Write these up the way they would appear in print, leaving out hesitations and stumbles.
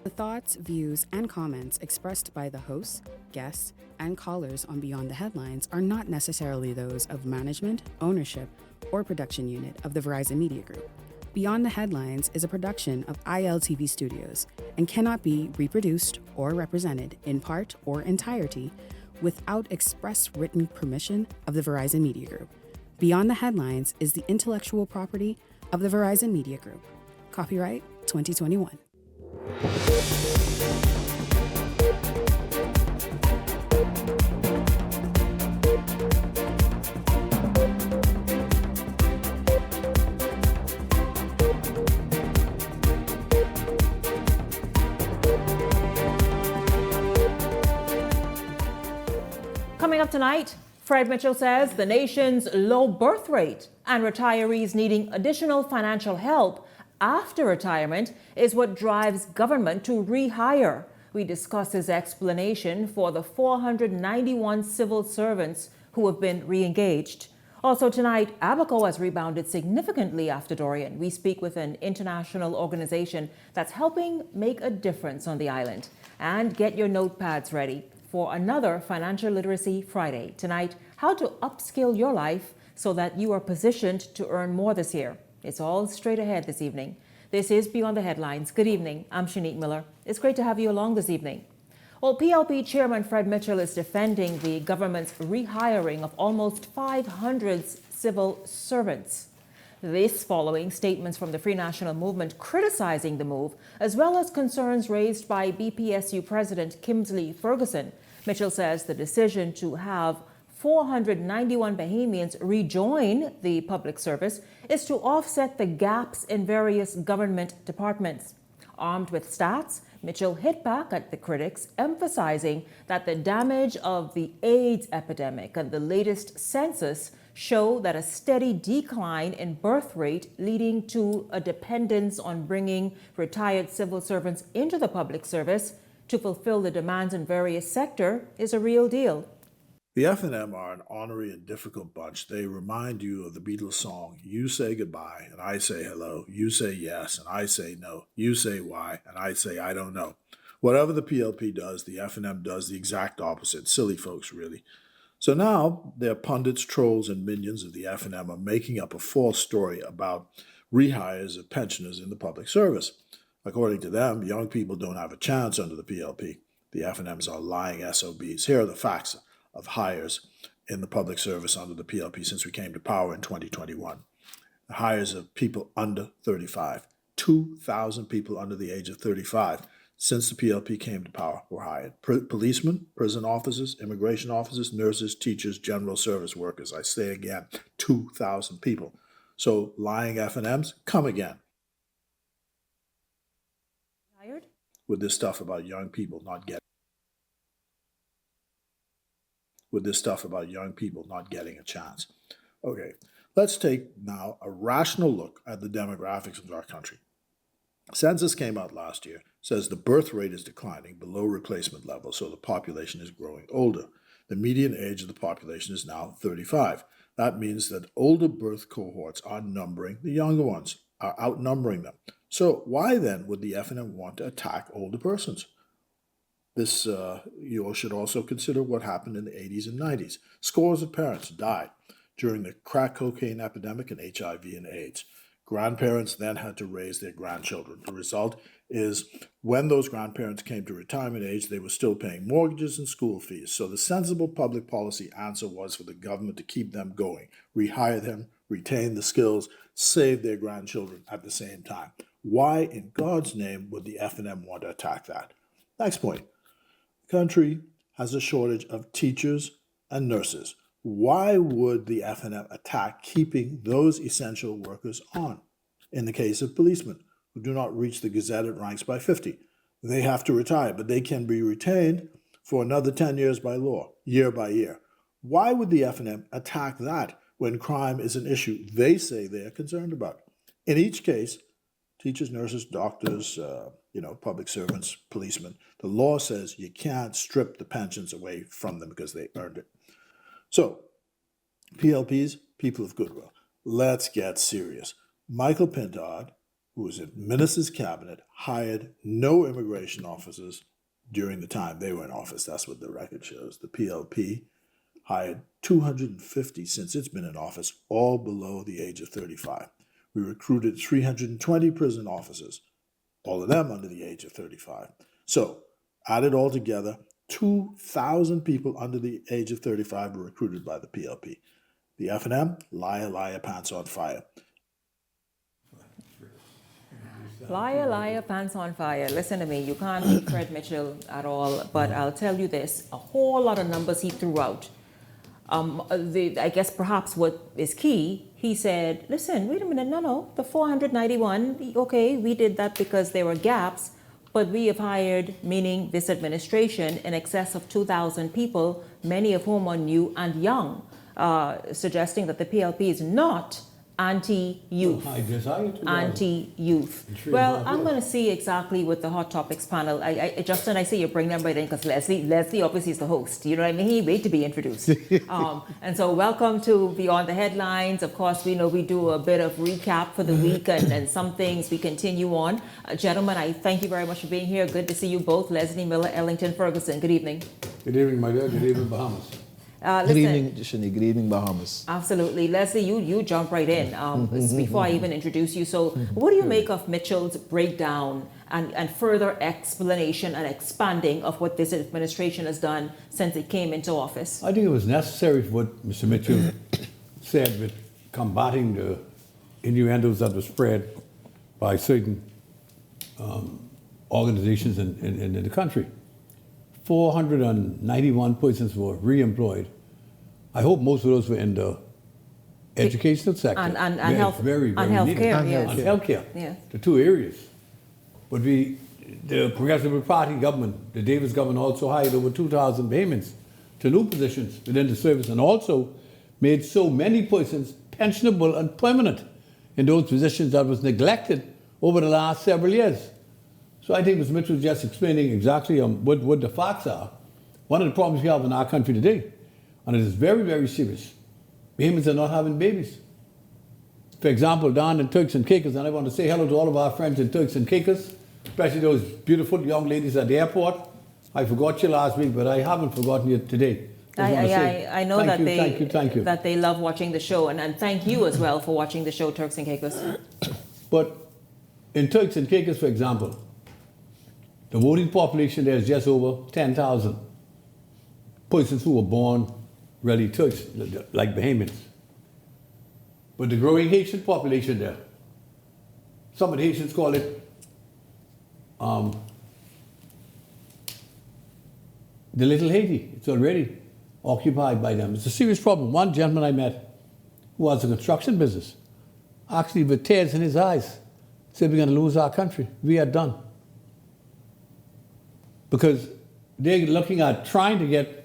The thoughts, views, and comments expressed by the hosts, guests, and callers on Beyond the Headlines are not necessarily those of management, ownership, or production unit of the Verizon Media Group. Beyond the Headlines is a production of ILTV Studios and cannot be reproduced or represented in part or entirety without express written permission of the Verizon Media Group. Beyond the Headlines is the intellectual property of the Verizon Media Group. Copyright 2021. Coming up tonight, Fred Mitchell says the nation's low birth rate and retirees needing additional financial help after retirement is what drives government to rehire. We discuss his explanation for the 491 civil servants who have been re-engaged. Also tonight, Abaco has rebounded significantly after Dorian. We speak with an international organization that's helping make a difference on the island. And get your notepads ready for another Financial Literacy Friday. Tonight, how to upskill your life so that you are positioned to earn more this year. It's all straight ahead this evening. This is Beyond the Headlines. Good evening. I'm Shanique Miller. It's great to have you along this evening. Well, PLP Chairman Fred Mitchell is defending the government's rehiring of almost 500 civil servants. This following statements from the Free National Movement criticizing the move, as well as concerns raised by BPSU President Kimsley Ferguson. Mitchell says the decision to have 491 Bahamians rejoin the public service is to offset the gaps in various government departments. Armed with stats, Mitchell hit back at the critics, emphasizing that the damage of the AIDS epidemic and the latest census show that a steady decline in birth rate leading to a dependence on bringing retired civil servants into the public service to fulfill the demands in various sectors is a real deal. The F&M are an ornery and difficult bunch. They remind you of the Beatles song, you say goodbye and I say hello, you say yes and I say no, you say why and I say I don't know. Whatever the PLP does, the F&M does the exact opposite. Silly folks, really. So now their pundits, trolls, and minions of the F&M are making up a false story about rehires of pensioners in the public service. According to them, young people don't have a chance under the PLP. The F&Ms are lying SOBs. Here are the facts of hires in the public service under the PLP since we came to power in 2021. The hires of people under 35. 2,000 people under the age of 35 since the PLP came to power were hired. Policemen, prison officers, immigration officers, nurses, teachers, general service workers. I say again, 2,000 people. So lying F&Ms, come again. Hired? With this stuff about young people not getting a chance. Okay, let's take now a rational look at the demographics of our country. Census came out last year, says the birth rate is declining below replacement level, so the population is growing older. The median age of the population is now 35. That means that older birth cohorts are outnumbering them. So why then would the F&M want to attack older persons? This, you should also consider what happened in the 80s and 90s. Scores of parents died during the crack cocaine epidemic and HIV and AIDS. Grandparents then had to raise their grandchildren. The result is when those grandparents came to retirement age, they were still paying mortgages and school fees. So the sensible public policy answer was for the government to keep them going, rehire them, retain the skills, save their grandchildren at the same time. Why in God's name would the F&M want to attack that? Next point. The country has a shortage of teachers and nurses. Why would the F&M attack keeping those essential workers on? In the case of policemen who do not reach the gazetted ranks by 50, they have to retire, but they can be retained for another 10 years by law, year by year. Why would the F&M attack that when crime is an issue they say they are concerned about? In each case, teachers, nurses, doctors, public servants, policemen, the law says you can't strip the pensions away from them because they earned it. So, PLPs, people of goodwill, let's get serious. Michael Pintard who was in Minister's cabinet, hired no immigration officers during the time they were in office. That's what the record shows. The PLP hired 250 since it's been in office, all below the age of 35. We recruited 320 prison officers, all of them under the age of 35. So, added all together, 2,000 people under the age of 35 were recruited by the PLP. The F&M, liar, liar, pants on fire. Liar, liar, pants on fire. Listen to me, you can't beat Fred Mitchell at all, but I'll tell you this, a whole lot of numbers he threw out. I guess perhaps what is key, he said, listen, wait a minute, no, the 491, okay, we did that because there were gaps, but we have hired, meaning this administration, in excess of 2,000 people, many of whom are new and young, suggesting that the PLP is not anti-youth. Anti-youth. Well, I'm going to see exactly with the Hot Topics panel. Justin, I see you bring them right in because Leslie obviously is the host. You know what I mean? He wait to be introduced. And so welcome to Beyond the Headlines. Of course, we know we do a bit of recap for the week and some things we continue on. Gentlemen, I thank you very much for being here. Good to see you both. Leslie Miller, Ellington Ferguson. Good evening. Good evening, my dear. Good evening, Bahamas. Good evening, Shani. Good evening, Bahamas. Absolutely. Leslie, you jump right in before I even introduce you. So what do you make of Mitchell's breakdown and further explanation and expanding of what this administration has done since it came into office? I think it was necessary for what Mr. Mitchell said with combating the innuendos that were spread by certain organizations in the country. 491 persons were re-employed. I hope most of those were in the educational sector. And health, very and healthcare, yes. And healthcare, yeah. The two areas. But the Progressive Party government, the Davis government, also hired over 2,000 payments to new positions within the service and also made so many persons pensionable and permanent in those positions that was neglected over the last several years. So I think Mr. Mitchell was just explaining exactly what the facts are. One of the problems we have in our country today, and it is very, very serious, Bahamians are not having babies. For example, down in Turks and Caicos, and I want to say hello to all of our friends in Turks and Caicos, especially those beautiful young ladies at the airport. I forgot you last week, but I haven't forgotten you today. I know that thank you. that they love watching the show, and thank you as well for watching the show, Turks and Caicos. But in Turks and Caicos, for example, the voting population there is just over 10,000 persons who were born really Turks, like Bahamians. But the growing Haitian population there, some of the Haitians call it the Little Haiti. It's already occupied by them. It's a serious problem. One gentleman I met who has a construction business, actually with tears in his eyes, said we're going to lose our country. We are done. Because they're looking at trying to get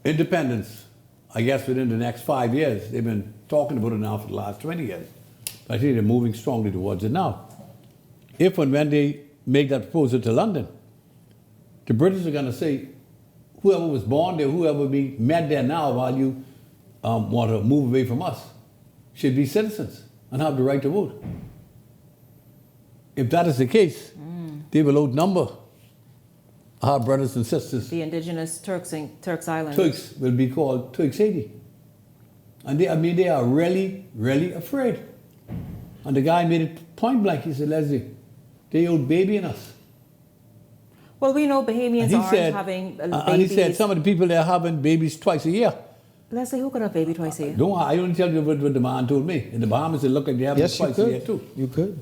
independence, I guess, within the next 5 years. They've been talking about it now for the last 20 years. I think they're moving strongly towards it now. If and when they make that proposal to London, the British are going to say, whoever was born there, whoever we met there now while you want to move away from us, should be citizens and have the right to vote. If that is the case, they will outnumber our brothers and sisters. The indigenous Turks Islands. Turks will be called Turks Haiti. And they are really, really afraid. And the guy made it point blank. He said, Leslie, they out babying us. Well, we know Bahamians aren't having babies. And he said some of the people there are having babies twice a year. Leslie, who could have a baby twice a year? I don't tell you what the man told me. In the Bahamas, it looked like they have it twice a year too. You could.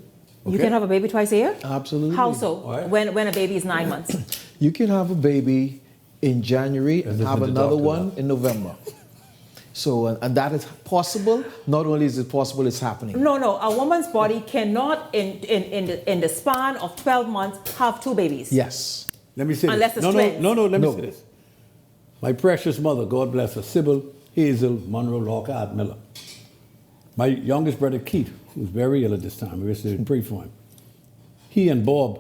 Okay. You can have a baby twice a year? Absolutely. How so? Right. When a baby is 9 months? You can have a baby in January and have another one in November. So, and that is possible. Not only is it possible, it's happening. No. A woman's body cannot, in the span of 12 months, have 2 babies. Yes. Let me say Unless this. It's twins. Let me say this. My precious mother, God bless her, Sybil Hazel Monroe Lockhart Miller. My youngest brother, Keith, who's very ill at this time, we used to pray for him. He and Bob,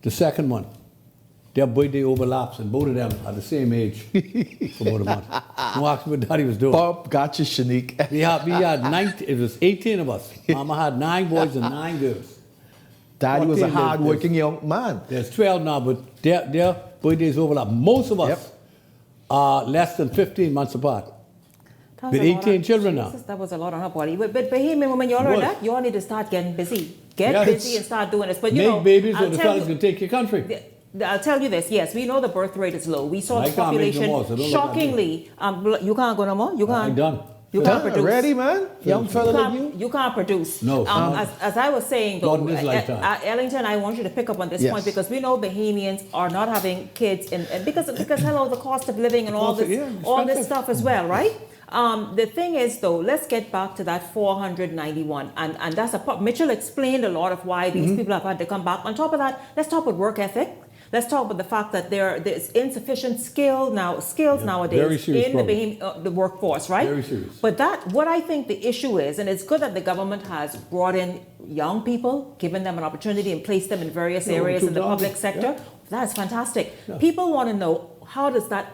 the second one, their birthday overlaps, and both of them are the same age for about a month. Don't ask me what Daddy was doing. Bob, gotcha, Shanique. We had 19, it was 18 of us. Mama had 9 boys and 9 girls. Daddy was a 14, hard-working young man. There's 12 now, but their birthdays overlap. Most of us are less than 15 months apart. With 18 children now. That was a lot on her body. But Bahamian women, y'all heard that? Y'all need to start getting busy. Get busy and start doing this. But you know, make babies or the fellas can take your country. I'll tell you this, yes, we know the birth rate is low. We saw the population shockingly. You can't go no more? You can't? I'm done. You can't produce. Ready, man? Young fella like you? You can't produce. No. As I was saying, though, Ellington, I want you to pick up on this point because we know Bahamians are not having kids, and because hello, the cost of living and all this stuff as well, right? The thing is, though, let's get back to that 491, and that's Mitchell explained a lot of why these people have had to come back. On top of that, let's talk about work ethic. Let's talk about the fact that there's insufficient skills nowadays in the workforce, right? Very serious. But what I think the issue is, and it's good that the government has brought in young people, given them an opportunity and placed them in various areas in the public sector. Yeah. That's fantastic. Yeah. People want to know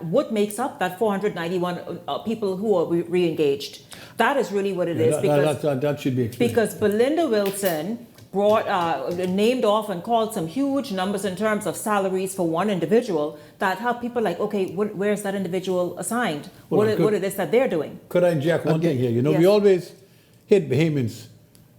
what makes up that 491 people who are re-engaged. That is really what it is. That should be explained. Because Belinda Wilson named off and called some huge numbers in terms of salaries for one individual that have people like, okay, where's that individual assigned? What is this that they're doing? Could I inject one thing here? You know, we always hit Bahamians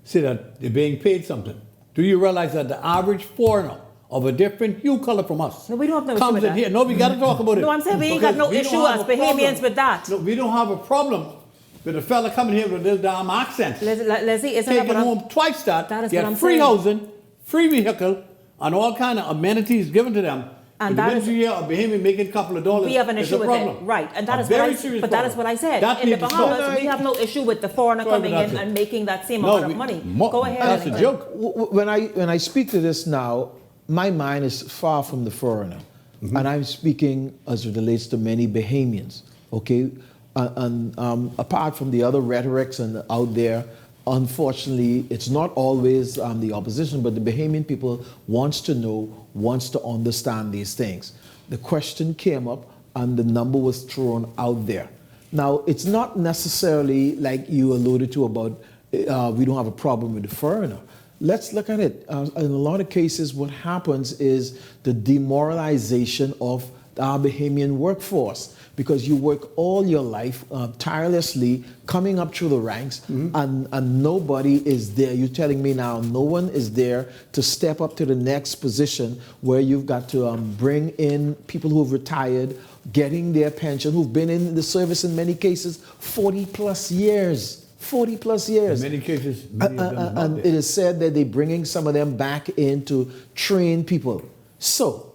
say that they're being paid something. Do you realize that the average foreigner of a different hue color from us we don't have no comes issue with in here? No, we got to talk about it. No, I'm saying we ain't got no issue as Bahamians with that. No, we don't have a problem with a fella coming here with this damn accent. Leslie, taking home twice that get free housing, free vehicle, and all kind of amenities given to them. And that is here, a Bahamian making a couple of dollars. We have an issue with it, right? And that is that is what I said. In the Bahamas, we have no issue with the foreigner coming in and making that same amount of money. Go ahead. That's a joke. When I speak to this now, my mind is far from the foreigner, and I'm speaking as it relates to many Bahamians. Okay. Apart from the other rhetorics and out there, unfortunately, it's not always the opposition, but the Bahamian people wants to know, wants to understand these things. The question came up and the number was thrown out there. Now, it's not necessarily like you alluded to about we don't have a problem with the foreigner. Let's look at it. In a lot of cases, what happens is the demoralization of our Bahamian workforce, because you work all your life tirelessly coming up through the ranks, and nobody is there. You're telling me now no one is there to step up to the next position where you've got to bring in people who've retired, getting their pension, who've been in the service in many cases 40 plus years. 40 plus years. In many cases, and it is said that they're bringing some of them back in to train people. So,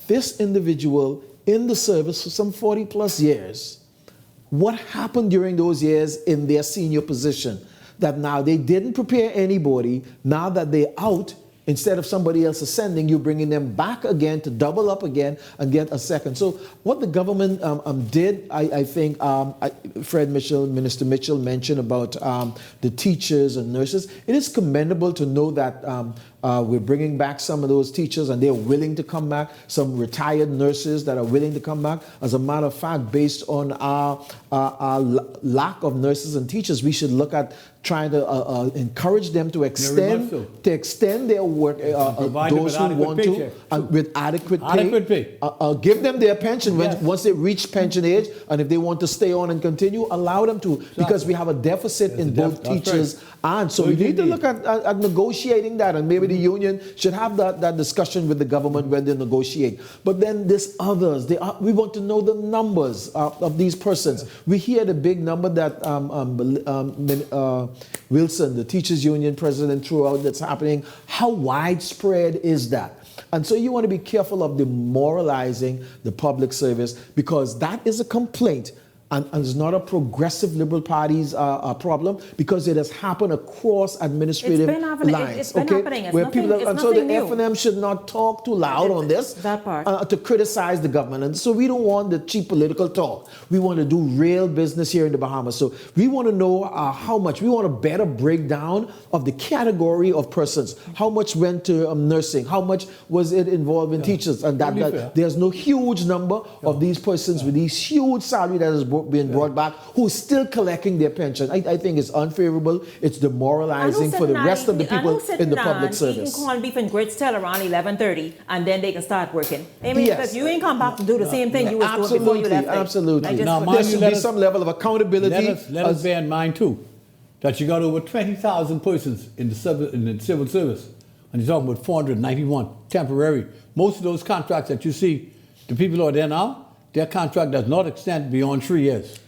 this individual in the service for some 40 plus years, what happened during those years in their senior position? That now they didn't prepare anybody, now that they're out, instead of somebody else ascending, you're bringing them back again to double up again and get a second. So what the government did, I think Minister Mitchell mentioned about the teachers and nurses. It is commendable to know that we're bringing back some of those teachers and they're willing to come back, some retired nurses that are willing to come back. As a matter of fact, based on our lack of nurses and teachers, we should look at trying to encourage them to extend their work, those who want to, with adequate pay. Give them their pension once they reach pension age, and if they want to stay on and continue, allow them to, because we have a deficit in both teachers and so we need to look at negotiating that, and maybe the union should have that discussion with the government when they negotiate. But then there's others. We want to know the numbers of these persons. We hear the big number that Wilson, the teachers union president, threw out that's happening. How widespread is that? And so you want to be careful of demoralizing the public service, because that is a complaint and it's not a progressive Liberal Party's problem, because it has happened across administrative lines. It's been happening. It's where nothing, people it's and so the nothing new. FNM should not talk too loud on this, that part. to criticize the government. And so we don't want the cheap political talk. We want to do real business here in the Bahamas. So we want to know how much. We want a better breakdown of the category of persons. How much went to nursing? How much was it involved in teachers? And that there's no huge number of these persons with these huge salary that has been brought back who's still collecting their pension. I think it's unfavorable. It's demoralizing for the rest of the people in the public service. Eating corned beef and grits till around 11:30, and then they can start working. I mean, because you ain't come back to do the same thing you was doing before you left. Absolutely. Now, There should be some level of accountability. Let us bear in mind too that you got over 20,000 persons in the civil service, and you're talking about 491 temporary. Most of those contracts that you see, the people who are there now, their contract does not extend beyond 3 years.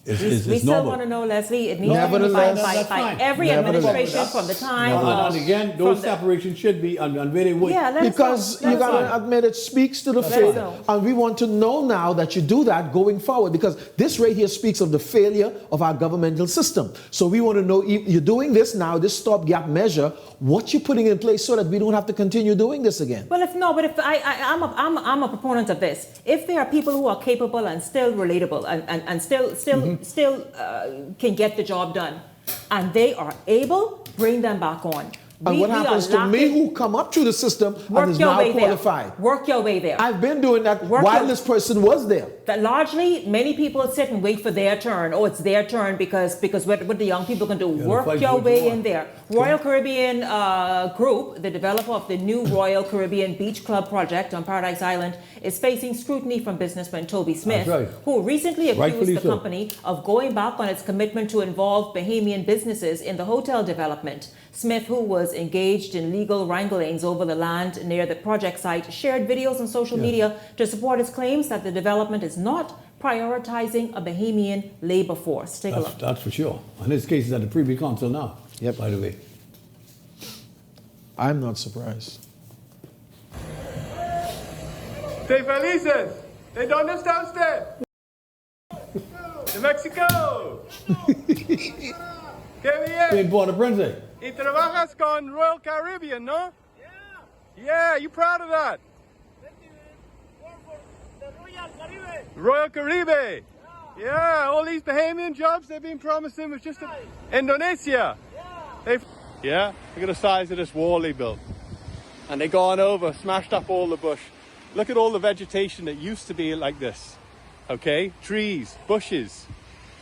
We still want to know, Leslie, it needs to be by every administration from the time of... And again, those separations should be on where they work. Yeah, because you got to admit it speaks to the faith. And we want to know now that you do that going forward, because this right here speaks of the failure of our governmental system. So we want to know, if you're doing this now, this stopgap measure, what you're putting in place so that we don't have to continue doing this again. Well, I'm a proponent of this. If there are people who are capable and still relatable and still can get the job done, and they are able, bring them back on. And what happens to me who come up through the system and is now qualified? Work your way there. I've been doing that while this person was there. That largely, many people sit and wait for their turn. Oh, it's their turn because what the young people can do. Work your way in there. Royal Caribbean Group, the developer of the new Royal Caribbean Beach Club project on Paradise Island, is facing scrutiny from businessman Toby Smith, who recently accused the company of going back on its commitment to involve Bahamian businesses in the hotel development. Smith, who was engaged in legal wranglings over the land near the project site, shared videos on social media to support his claims that the development is not prioritizing a Bahamian labor force. Take a look. That's for sure. And this case is at the Privy Council now, by the way. I'm not surprised. Stay felices. ¿De dónde está usted? De Mexico. Qué bien. They bought a Prince. Y trabajas con Royal Caribbean, no? Yeah. Yeah, you proud of that? Royal Caribbean. Yeah, all these Bahamian jobs they've been promising was just Indonesia. Yeah, look at the size of this wall they built. And they gone over, smashed up all the bush. Look at all the vegetation that used to be like this. Okay, trees, bushes.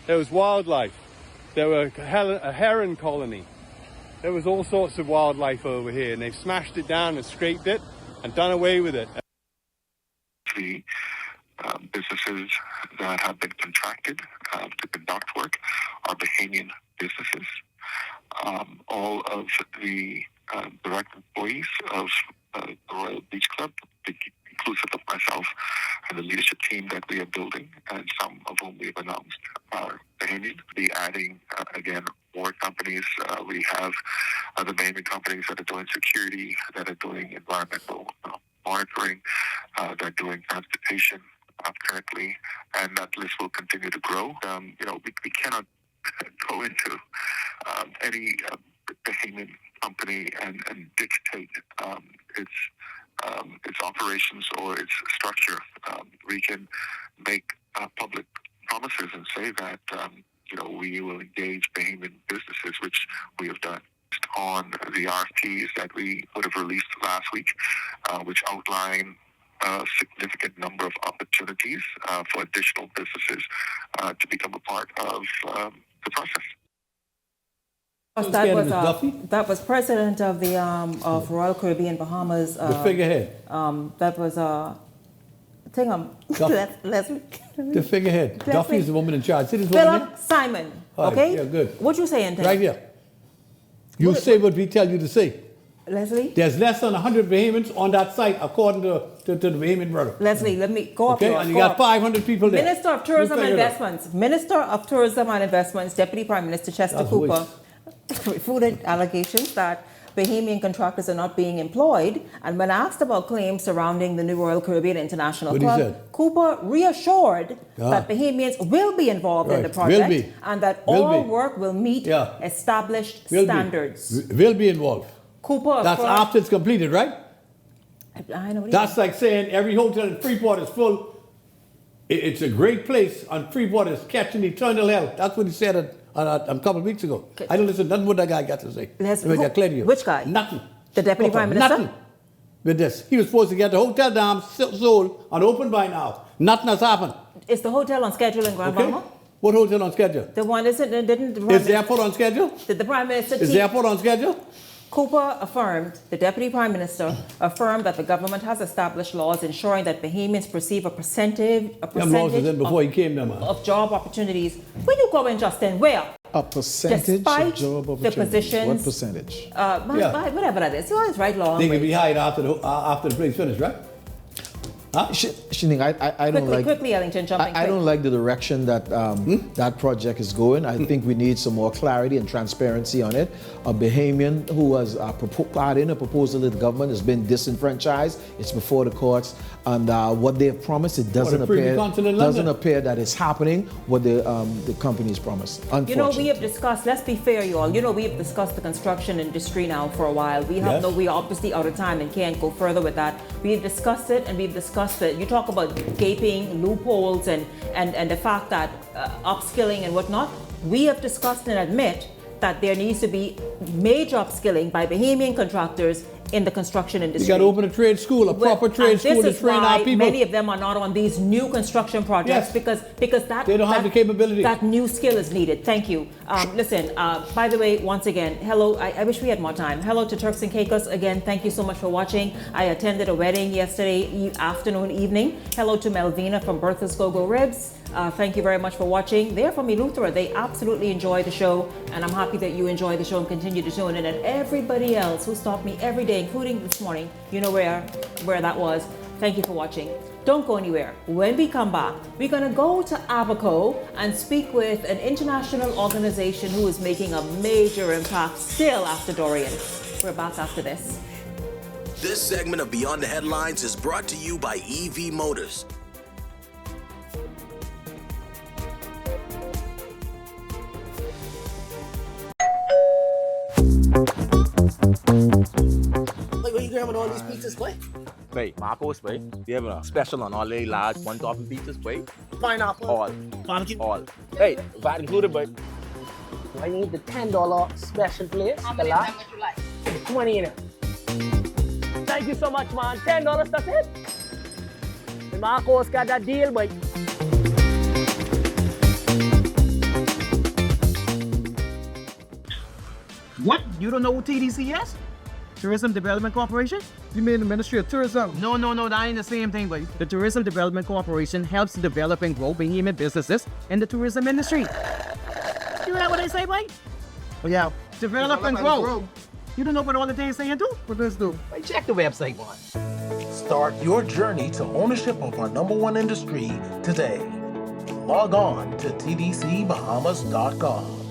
There was wildlife. There were a heron colony. There was all sorts of wildlife over here, and they've smashed it down and scraped it and done away with it. The businesses that have been contracted to conduct work are Bahamian businesses. All of the direct employees of the Royal Beach Club, inclusive of myself and the leadership team that we are building, and some of whom we have announced are Bahamian. Be adding, again, more companies. We have other Bahamian companies that are doing security, that are doing environmental monitoring, that are doing transportation currently, and that list will continue to grow. We cannot go into any Bahamian company and dictate its operations or its structure. We can make public promises and say that we will engage Bahamian businesses, which we have done. On the RFPs that we would have released last week, which outline a significant number of opportunities for additional businesses to become a part of the process. That was president of the of Royal Caribbean Bahamas. The figurehead. That was Leslie. The figurehead. Duffy is the woman in charge. See this Philip Simon. Okay. Yeah, good. What you saying? Right here. You say what we tell you to say. Leslie? There's less than 100 Bahamians on that site, according to the Bahamian brother. Leslie, let me go up here. And you got 500 people there. Minister of Tourism and Investments. Minister of Tourism and Investments, Deputy Prime Minister Chester Cooper refuted allegations that Bahamian contractors are not being employed. And when asked about claims surrounding the New Royal Caribbean International What he Club, said? Cooper reassured that Bahamians will be involved in the Right. project and that all work will meet established standards. Will be involved. Cooper That's after it's completed, right? I know. That's like saying every hotel in Freeport is full. It's a great place, and Freeport is catching eternal hell. That's what he said a couple of weeks ago. I don't listen to nothing what that guy got to say. Which guy? Nothing. The Deputy Prime Minister? Nothing. With this. He was supposed to get the hotel dam sold and open by now. Nothing has happened. Is the hotel on schedule in Grand Bahama? What hotel on schedule? The one is the airport on schedule? Did the Prime Minister... Is the airport on schedule? Cooper affirmed, the Deputy Prime Minister affirmed that the government has established laws ensuring that Bahamians perceive a percentage of job opportunities. Where you going, Justin? Where? A percentage Despite of job opportunities. the positions. What percentage? Whatever that is. You always right long. They can be hired after the place finished, right? Huh? Shining, I don't like. Quickly, Ellington, jumping. I don't like the direction that that project is going. I think we need some more clarity and transparency on it. A Bahamian who has put in a proposal to the government has been disenfranchised. It's before the courts, and what they have promised, it doesn't appear that it's happening what the companies promised. You know, we have discussed. Let's be fair, you all. You know, we have discussed the construction industry now for a while. We have we are obviously out of time and can't go further with that. We've discussed it, and we've discussed it. You talk about gaping loopholes and the fact that upskilling and whatnot. We have discussed and admit that there needs to be major upskilling by Bahamian contractors in the construction industry. You got to open a trade school, a proper trade school to train our people. Many of them are not on these new construction projects because that they don't have the capability. That new skill is needed. Thank you. Listen, by the way, once again, hello. I wish we had more time. Hello to Turks and Caicos again. Thank you so much for watching. I attended a wedding yesterday afternoon, evening. Hello to Melvina from Bertha's Go-Go Ribs. Thank you very much for watching. They're from Eleuthera. They absolutely enjoy the show, and I'm happy that you enjoy the show and continue to tune in. And everybody else who stopped me every day, including this morning, you know where that was. Thank you for watching. Don't go anywhere. When we come back, we're going to go to Abaco and speak with an international organization who is making a major impact still after Dorian. We're back after this. This segment of Beyond the Headlines is brought to you by EV Motors. Like, what you grabbing all these pizzas, boy? Wait, Marcos, wait. We have a special on all the large 1 topping pizzas, wait. Pineapple. All. Barbecue. All. Hey, VAT included, but I need the $10 special place. How many times would you like? 20 in it. Thank you so much, man. $10, that's it. And Marcos got that deal, boy. What? You don't know what TDC is? Tourism Development Corporation? You mean the Ministry of Tourism? No, that ain't the same thing, buddy. The Tourism Development Corporation helps develop and grow Bahamian businesses in the tourism industry. You know what they say, boy? Oh, yeah. Develop and grow. You don't know what all the things saying do? What does do? Check the website, boy. Start your journey to ownership of our #1 industry today. Log on to tdcbahamas.com.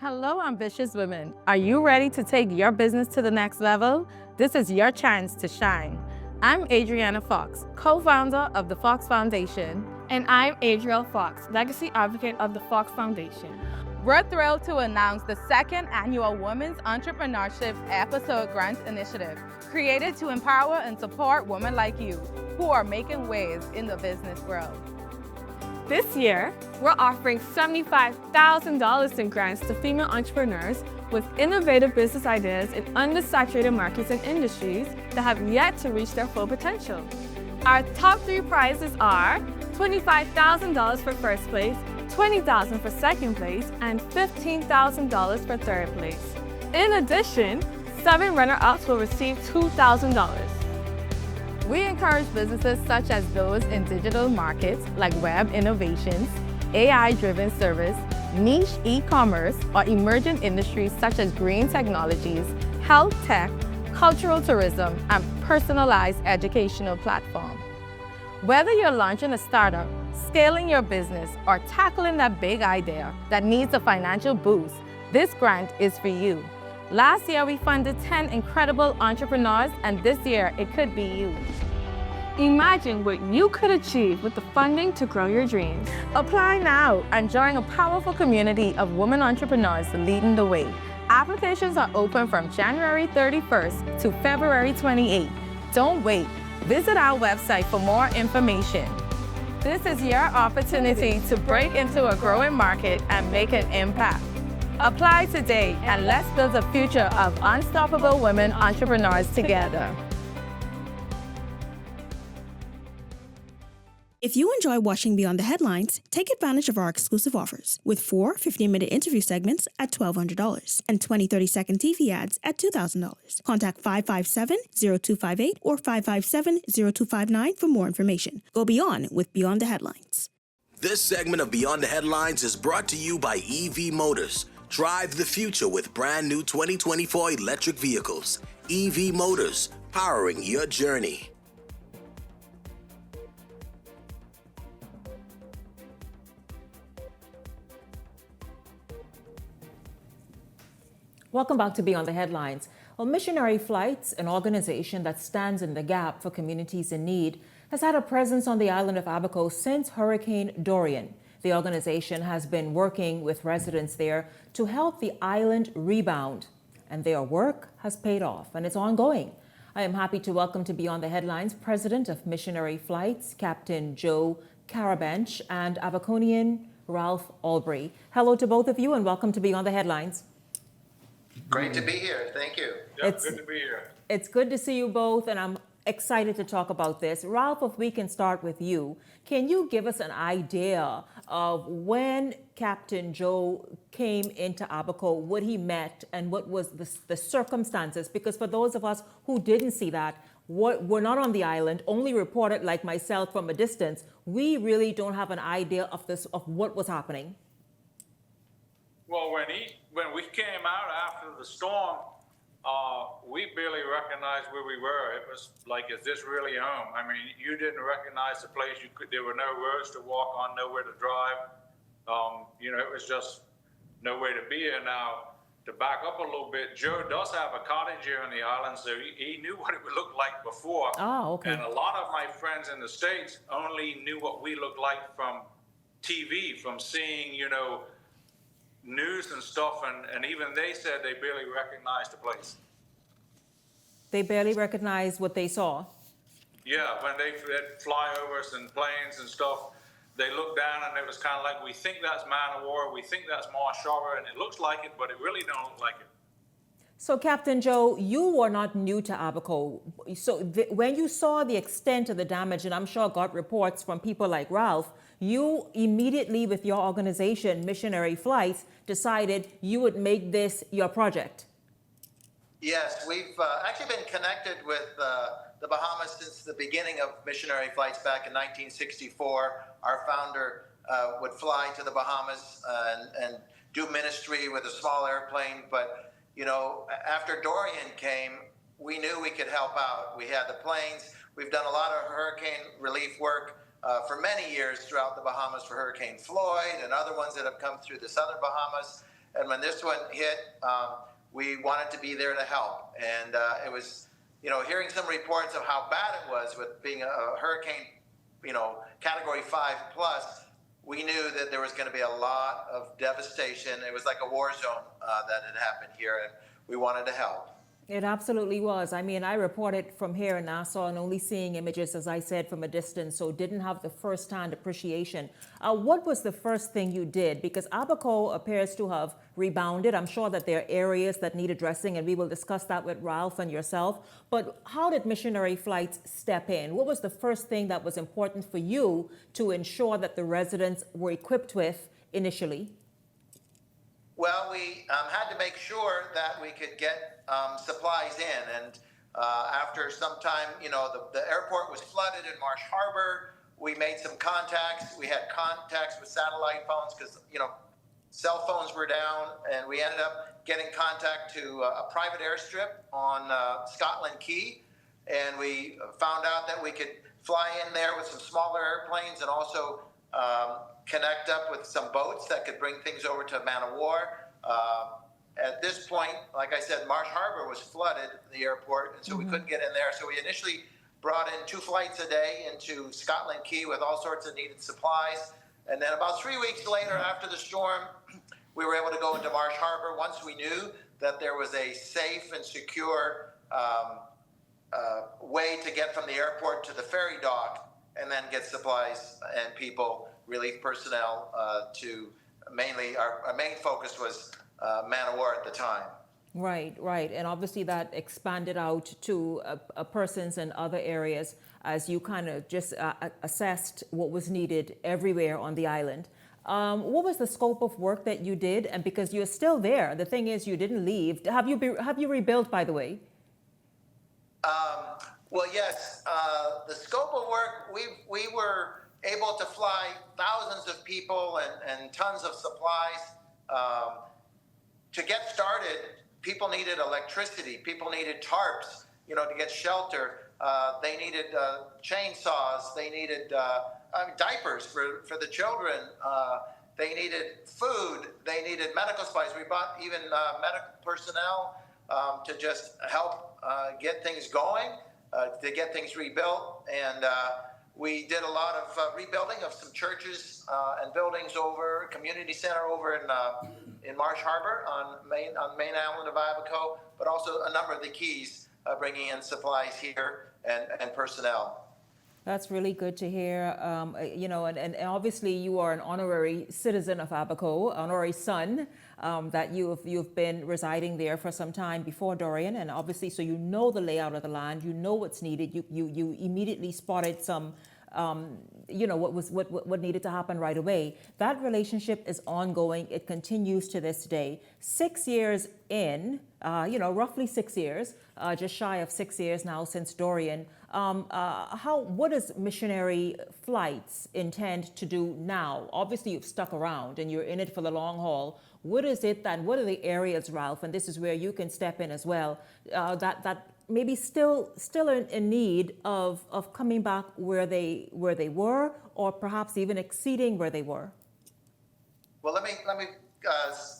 Hello, ambitious women. Are you ready to take your business to the next level? This is your chance to shine. I'm Adriana Fox, co-founder of the Fox Foundation. And I'm Adriel Fox, legacy advocate of the Fox Foundation. We're thrilled to announce the 2nd annual Women's Entrepreneurship Episode Grant Initiative, created to empower and support women like you who are making waves in the business world. This year, we're offering $75,000 in grants to female entrepreneurs with innovative business ideas in undersaturated markets and industries that have yet to reach their full potential. Our top 3 prizes are $25,000 for first place, $20,000 for second place, and $15,000 for third place. In addition, 7 runner-ups will receive $2,000. We encourage businesses such as those in digital markets like web innovations, AI-driven service, niche e-commerce, or emerging industries such as green technologies, health tech, cultural tourism, and personalized educational platform. Whether you're launching a startup Scaling your business or tackling that big idea that needs a financial boost, this grant is for you. Last year, we funded 10 incredible entrepreneurs, and this year, it could be you. Imagine what you could achieve with the funding to grow your dreams. Apply now and join a powerful community of women entrepreneurs leading the way. Applications are open from January 31st to February 28th. Don't wait. Visit our website for more information. This is your opportunity to break into a growing market and make an impact. Apply today and let's build a future of unstoppable women entrepreneurs together. If you enjoy watching Beyond the Headlines, take advantage of our exclusive offers with 4 15-minute interview segments at $1,200 and 20 30-second TV ads at $2,000. Contact 557-0258 or 557-0259 for more information. Go beyond with Beyond the Headlines. This segment of Beyond the Headlines is brought to you by EV Motors. Drive the future with brand new 2024 electric vehicles. EV Motors, powering your journey. Welcome back to Beyond the Headlines. Well, Missionary Flights, an organization that stands in the gap for communities in need, has had a presence on the island of Abaco since Hurricane Dorian. The organization has been working with residents there to help the island rebound, and their work has paid off, and it's ongoing. I am happy to welcome to Beyond the Headlines President of Missionary Flights, Captain Joe Carabench, and Abaconian Ralph Albury. Hello to both of you, and welcome to Beyond the Headlines. Great to be here. Thank you. It's good to be here. It's good to see you both, and I'm excited to talk about this. Ralph, if we can start with you, can you give us an idea of when Captain Joe came into Abaco, what he met, and what was the circumstances? Because for those of us who didn't see that, we're not on the island, only reported like myself from a distance, we really don't have an idea of what was happening. Well, when we came out after the storm, we barely recognized where we were. It was like, is this really home? I mean, you didn't recognize the place. There were no roads to walk on, nowhere to drive. It was just nowhere to be here. Now, to back up a little bit, Joe does have a cottage here on the island, so he knew what it would look like before. Oh, okay. And a lot of my friends in the States only knew what we looked like from TV, from seeing, news and stuff, and even they said they barely recognized the place. They barely recognized what they saw? Yeah, when they had flyovers and planes and stuff, they looked down and it was kind of like, we think that's Man of War, we think that's Marsh Harbor, and it looks like it, but it really don't look like it. So, Captain Joe, you were not new to Abaco. So when you saw the extent of the damage, and I'm sure got reports from people like Ralph, you immediately, with your organization, Missionary Flights, decided you would make this your project. Yes, we've actually been connected with the Bahamas since the beginning of Missionary Flights back in 1964. Our founder would fly to the Bahamas and do ministry with a small airplane. But, after Dorian came, we knew we could help out. We had the planes. We've done a lot of hurricane relief work for many years throughout the Bahamas for Hurricane Floyd and other ones that have come through the southern Bahamas. And when this one hit, we wanted to be there to help. And it was, hearing some reports of how bad it was with being a hurricane, category 5 plus, we knew that there was going to be a lot of devastation. It was like a war zone that had happened here, and we wanted to help. It absolutely was. I mean, I reported from here in Nassau and only seeing images, as I said, from a distance, so didn't have the first-hand appreciation. What was the first thing you did? Because Abaco appears to have rebounded. I'm sure that there are areas that need addressing, and we will discuss that with Ralph and yourself. But how did Missionary Flights step in? What was the first thing that was important for you to ensure that the residents were equipped with initially? Well, we had to make sure that we could get supplies in. And after some time, the airport was flooded in Marsh Harbor. We made some contacts. We had contacts with satellite phones because, cell phones were down. And we ended up getting contact to a private airstrip on Scotland Key. And we found out that we could fly in there with some smaller airplanes and also connect up with some boats that could bring things over to Man of War. At this point, like I said, Marsh Harbor was flooded, the airport, and so we couldn't get in there. So we initially brought in 2 flights a day into Scotland Key with all sorts of needed supplies. And then about 3 weeks later, after the storm, we were able to go into Marsh Harbor once we knew that there was a safe and secure way to get from the airport to the ferry dock and then get supplies and people, relief personnel, to mainly, our main focus was Man of War at the time. Right, right. And obviously that expanded out to persons in other areas as you kind of just assessed what was needed everywhere on the island. What was the scope of work that you did? And because you're still there, the thing is you didn't leave. Have you rebuilt, by the way? Well, yes. The scope of work, we were able to fly thousands of people and tons of supplies. To get started, people needed electricity. People needed tarps, to get shelter. They needed chainsaws. They needed diapers for the children. They needed food. They needed medical supplies. We bought even medical personnel to just help get things going, to get things rebuilt. And we did a lot of rebuilding of some churches and buildings over, community center over in Marsh Harbor on main island of Abaco, but also a number of the keys, bringing in supplies here and personnel. That's really good to hear. And obviously you are an honorary citizen of Abaco, honorary son, that you've been residing there for some time before Dorian, and obviously so you know the layout of the land, you know what's needed. You immediately spotted some, what needed to happen right away. That relationship is ongoing. It continues to this day. 6 years in, roughly 6 years, just shy of 6 years now since Dorian. What does Missionary Flights intend to do now? Obviously, you've stuck around and you're in it for the long haul. What is it that, what are the areas, Ralph, and this is where you can step in as well, that maybe still in need of coming back where they were, or perhaps even exceeding where they were? Well, let me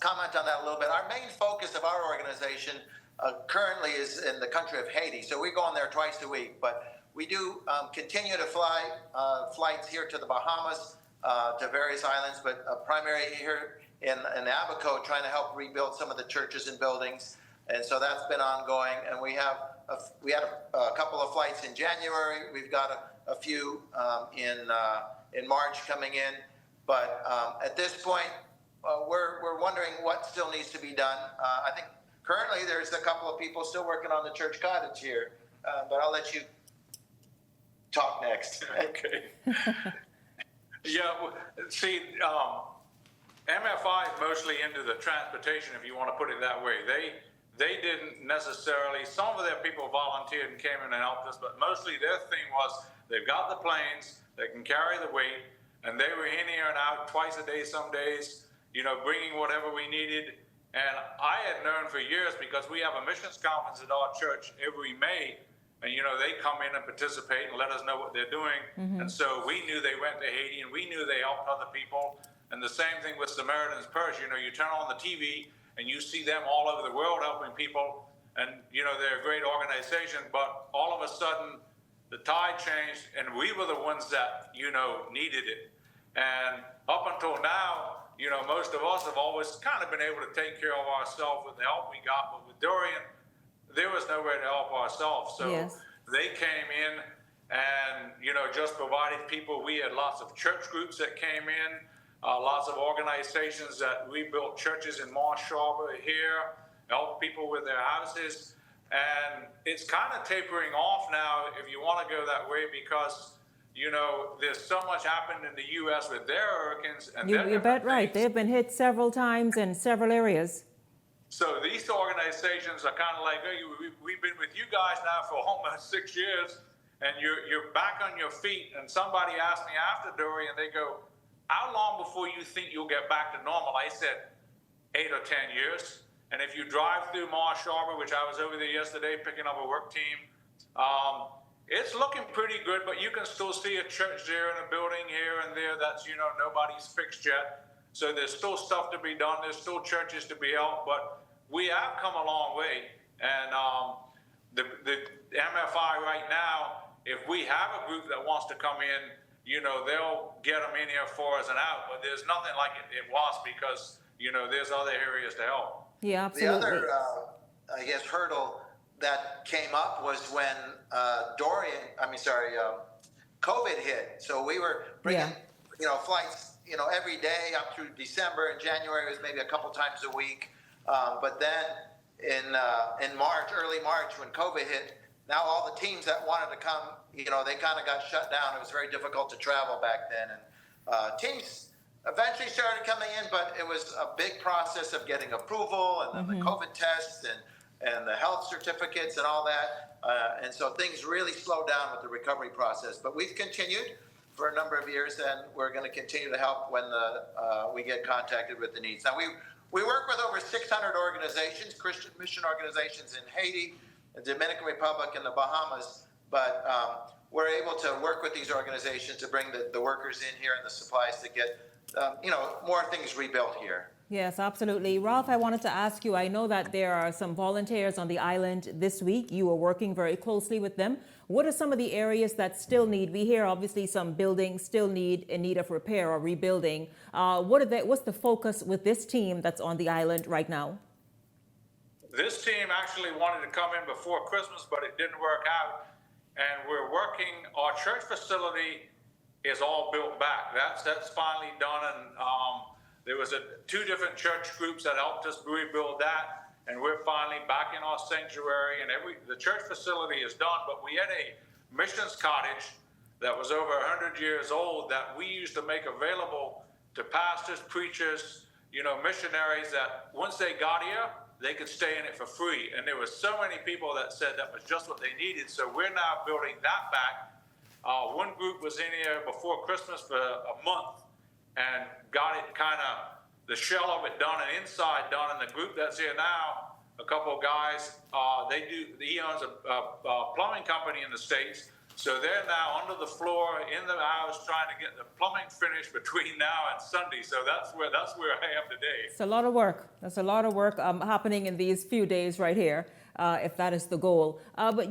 comment on that a little bit. Our main focus of our organization currently is in the country of Haiti. So we go on there twice a week, but we do continue to fly flights here to the Bahamas, to various islands, but primarily here in Abaco, trying to help rebuild some of the churches and buildings. And so that's been ongoing. And we had a couple of flights in January. We've got a few in March coming in. But at this point, we're wondering what still needs to be done. I think currently there's a couple of people still working on the church cottage here, but I'll let you talk next. Okay. Yeah, see, MFI is mostly into the transportation, if you want to put it that way. They didn't necessarily, some of their people volunteered and came in and helped us, but mostly their thing was they've got the planes, they can carry the weight, and they were in here and out twice a day some days, bringing whatever we needed. And I had known for years, because we have a missions conference at our church every May, and they come in and participate and let us know what they're doing. And so we knew they went to Haiti, and we knew they helped other people. And the same thing with Samaritan's Purse. You turn on the TV and you see them all over the world helping people, and they're a great organization. But all of a sudden, the tide changed, and we were the ones that needed it. And up until now, most of us have always kind of been able to take care of ourselves with the help we got. But with Dorian, there was nowhere to help ourselves. So they came in and just provided people. We had lots of church groups that came in. Lots of organizations that rebuilt churches in Marsh Harbor here, help people with their houses. And it's kind of tapering off now, if you want to go that way, because, there's so much happened in the U.S. with their hurricanes. And you bet right. They've been hit several times in several areas. So these organizations are kind of like, hey, we've been with you guys now for almost 6 years, and you're back on your feet. And somebody asked me after Dorian, they go, how long before you think you'll get back to normal? I said 8 or 10 years. And if you drive through Marsh Harbor, which I was over there yesterday picking up a work team, it's looking pretty good, but you can still see a church there and a building here and there that's, nobody's fixed yet. So there's still stuff to be done. There's still churches to be helped, but we have come a long way. And the MFI right now, if we have a group that wants to come in, they'll get them in here for us and out. But there's nothing like it was because, there's other areas to help. Yeah, absolutely. The other, hurdle that came up was when COVID hit. So we were bringing, flights, every day up through December, and January was maybe a couple times a week. But then in March, early March, when COVID hit, now all the teams that wanted to come, they kind of got shut down. It was very difficult to travel back then. And teams eventually started coming in, but it was a big process of getting approval and then the COVID tests and the health certificates and all that. And so things really slowed down with the recovery process. But we've continued for a number of years, and we're going to continue to help when we get contacted with the needs. Now, we work with over 600 organizations, Christian mission organizations in Haiti, the Dominican Republic, and the Bahamas. But we're able to work with these organizations to bring the workers in here and the supplies to get more things rebuilt here. Yes, absolutely. Ralph, I wanted to ask you, I know that there are some volunteers on the island this week. You are working very closely with them. What are some of the areas that still need? We hear obviously some buildings still in need of repair or rebuilding. What's the focus with this team that's on the island right now? This team actually wanted to come in before Christmas, but it didn't work out. And we're working, our church facility is all built back. That's finally done, and there was two different church groups that helped us rebuild that, and we're finally back in our sanctuary, and the church facility is done. But we had a missions cottage that was over 100 years old that we used to make available to pastors, preachers, missionaries, that once they got here, they could stay in it for free. And there were so many people that said that was just what they needed. So we're now building that back. One group was in here before Christmas for a month and got it the shell of it done and inside done. And the group that's here now, a couple of guys, he owns a plumbing company in the States. So they're now under the floor in the house trying to get the plumbing finished between now and Sunday. So that's where I am today. It's a lot of work. That's a lot of work happening in these few days right here, if that is the goal. But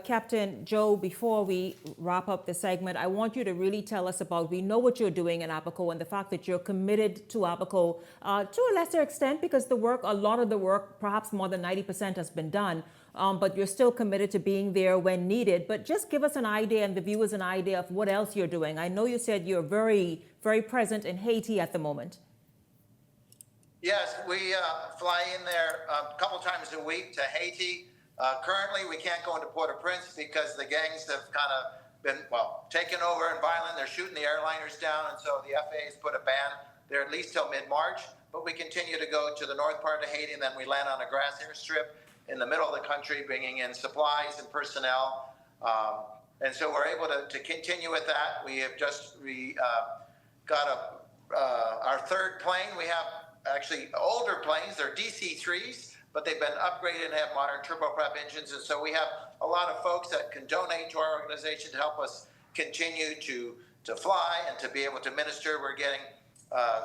Captain Joe, before we wrap up the segment, I want you to really tell us about, we know what you're doing in Abaco and the fact that you're committed to Abaco to a lesser extent, because a lot of the work, perhaps more than 90% has been done. But you're still committed to being there when needed. But just give us an idea and the viewers an idea of what else you're doing. I know you said you're very, very present in Haiti at the moment. Yes, we fly in there a couple times a week to Haiti. Currently, we can't go into Port-au-Prince because the gangs have kind of been, taken over and violent. They're shooting the airliners down, and so the FAA has put a ban there at least till mid-March. But we continue to go to the north part of Haiti, and then we land on a grass airstrip in the middle of the country, bringing in supplies and personnel. And so we're able to continue with that. We have just got our third plane. We have actually older planes. They're DC-3s, but they've been upgraded and have modern turboprop engines. And so we have a lot of folks that can donate to our organization to help us continue to fly and to be able to minister. We're getting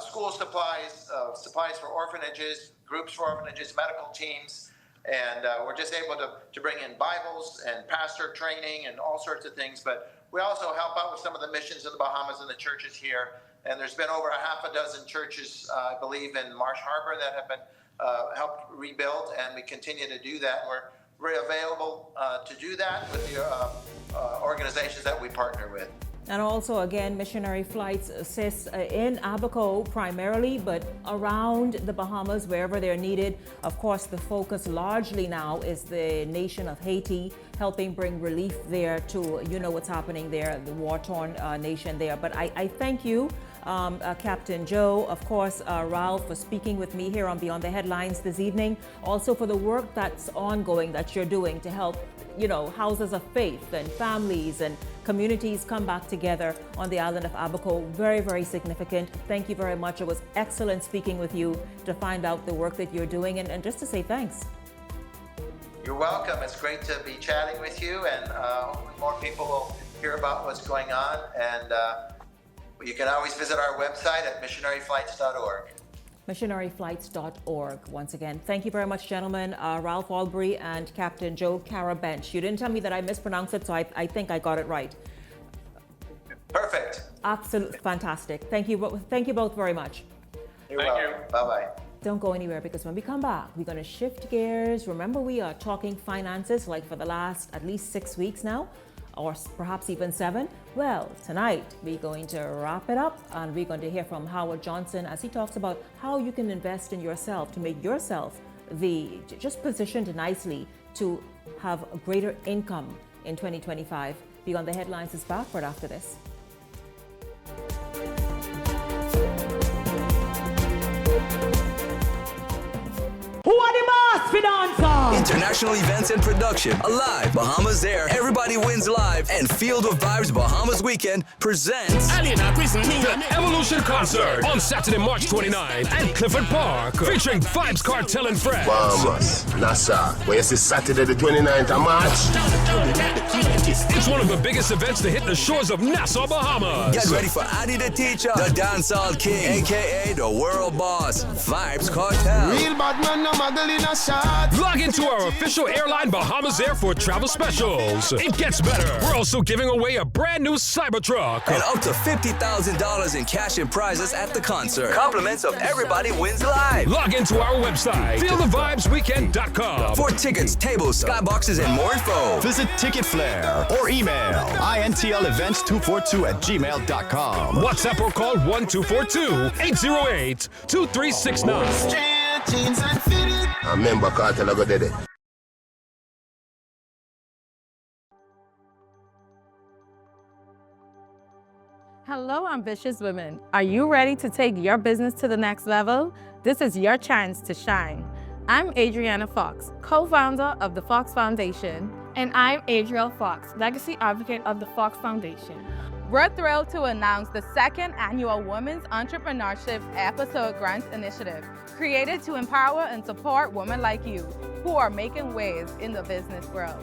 school supplies, supplies for orphanages, groups for orphanages, medical teams. And we're just able to bring in Bibles and pastor training and all sorts of things. But we also help out with some of the missions in the Bahamas and the churches here. And there's been over a half a dozen churches, I believe, in Marsh Harbor that have been helped rebuild. And we continue to do that. We're available to do that with the organizations that we partner with. And also, again, missionary flights assist in Abaco primarily, but around the Bahamas, wherever they're needed. Of course, the focus largely now is the nation of Haiti, helping bring relief there to, what's happening there, the war-torn nation there. But I thank you, Captain Joe, of course, Ralph, for speaking with me here on Beyond the Headlines this evening. Also for the work that's ongoing that you're doing to help, houses of faith and families and communities come back together on the island of Abaco. Very, very significant. Thank you very much. It was excellent speaking with you to find out the work that you're doing and just to say thanks. You're welcome. It's great to be chatting with you, and hopefully more people will hear about what's going on. And you can always visit our website at missionaryflights.org. Missionaryflights.org. Once again, thank you very much, gentlemen. Ralph Albury and Captain Joe Carabench. You didn't tell me that I mispronounced it, so I think I got it right. Perfect. Absolutely fantastic. Thank you both very much. You're welcome. Bye-bye. Don't go anywhere, because when we come back, we're going to shift gears. Remember, we are talking finances like for the last at least 6 weeks now, or perhaps even 7. Well, tonight we're going to wrap it up, and we're going to hear from Howard Johnson as he talks about how you can invest in yourself to make yourself just positioned nicely to have a greater income in 2025. Beyond the Headlines is back right after this. Who are the boss for dancer? International events and production. Alive, Bahamas Air, Everybody Wins Live, and Field of Vibes Bahamas Weekend presents the Evolution Concert on Saturday, March 29th at Clifford Park, featuring Vibes Cartel and Friends. Bahamas, Nassau, where is Saturday the 29th of March? It's one of the biggest events to hit the shores of Nassau, Bahamas. Get ready for Adi the Teacher, the Dancehall King, aka the World Boss, Vibes Cartel. Real bad man, no muggle in a shot. Log into our official airline Bahamas Air for travel specials. It gets better. We're also giving away a brand new Cybertruck. And up to $50,000 in cash and prizes at the concert. Compliments of Everybody Wins Live. Log into our website, feelthevibesweekend.com. For tickets, tables, skyboxes, and more info. Visit Ticket Flair or email intlevents242@gmail.com. WhatsApp or call 1242-808-2369. I remember Cartel I got it. Hello, ambitious women. Are you ready to take your business to the next level? This is your chance to shine. I'm Adriana Fox, co-founder of the Fox Foundation. And I'm Adriel Fox, legacy advocate of the Fox Foundation. We're thrilled to announce the second annual Women's Entrepreneurship Episode Grant Initiative, created to empower and support women like you who are making waves in the business world.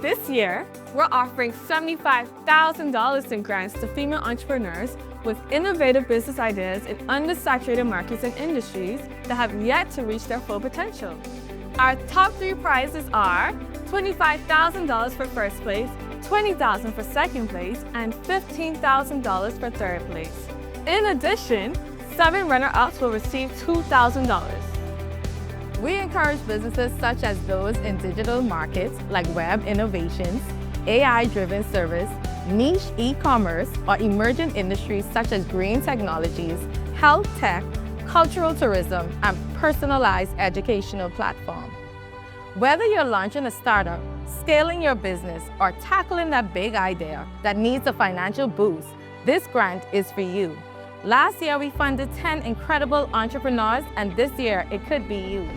This year, we're offering $75,000 in grants to female entrepreneurs with innovative business ideas in undersaturated markets and industries that have yet to reach their full potential. Our top 3 prizes are $25,000 for first place, $20,000 for second place, and $15,000 for third place. In addition, 7 runner-ups will receive $2,000. We encourage businesses such as those in digital markets like web innovations, AI-driven service, niche e-commerce, or emerging industries such as green technologies, health tech, cultural tourism, and personalized educational platform. Whether you're launching a startup, scaling your business, or tackling that big idea that needs a financial boost, this grant is for you. Last year, we funded 10 incredible entrepreneurs, and this year, it could be you.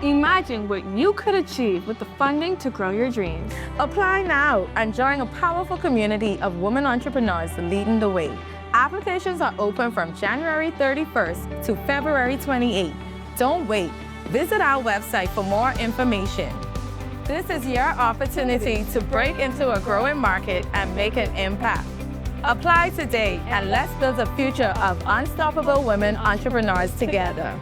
Imagine what you could achieve with the funding to grow your dreams. Apply now and join a powerful community of women entrepreneurs leading the way. Applications are open from January 31st to February 28th. Don't wait. Visit our website for more information. This is your opportunity to break into a growing market and make an impact. Apply today and let's build a future of unstoppable women entrepreneurs together.